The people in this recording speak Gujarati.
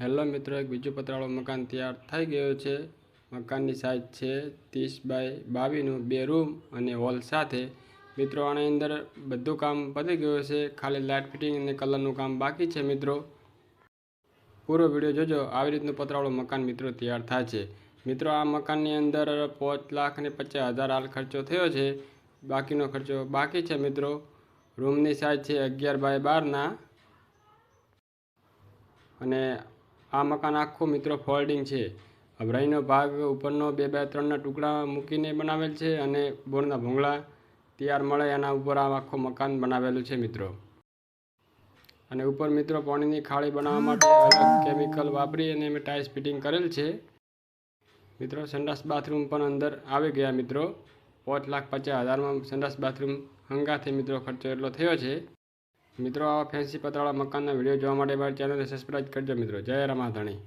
હેલો મિત્રો, એક બીજું પતરાળું મકાન તૈયાર થઈ ગયું છે। મકાનની સાઇઝ છે 30 બાય 22નું, 2 રૂમ અને હોલ સાથે। મિત્રો આની અંદર બધું કામ પતી ગયું છે, ખાલી લાઇટ ફિટિંગ અને કલરનું કામ બાકી છે। મિત્રો પૂરો વિડીયો જોજો, આવી રીતનું પતરાળું મકાન મિત્રો તૈયાર થાય છે। મિત્રો આ મકાનની અંદર 5,50,000 હાલ ખર્ચો થયો છે, બાકીનો ખર્ચો બાકી છે। મિત્રો રૂમની સાઇઝ છે 11 બાય 12ના અને આ મકાન આખું મિત્રો ફોલ્ડિંગ છે। અભરાઈનો ભાગ ઉપરનો 2x3ના ટુકડા મૂકીને બનાવેલ છે અને બોરના ભૂંગળા તૈયાર મળે એના ઉપર આ આખું મકાન બનાવેલું છે મિત્રો। અને ઉપર મિત્રો પાણીની ખાળી બનાવવા માટે અલગ કેમિકલ વાપરી અને મેં ટાઇલ્સ ફિટિંગ કરેલ છે। મિત્રો સંડાસ બાથરૂમ પણ અંદર આવી ગયા। મિત્રો 5,50,000માં સંડાસ બાથરૂમ હંગાથી મિત્રો ખર્ચો એટલો થયો છે। મિત્રો આવા ફેન્સી પતરાળા મકાનના વિડીયો જોવા માટે મારી ચેનલને સબસ્ક્રાઈબ કરજો મિત્રો। જય રામાધણી।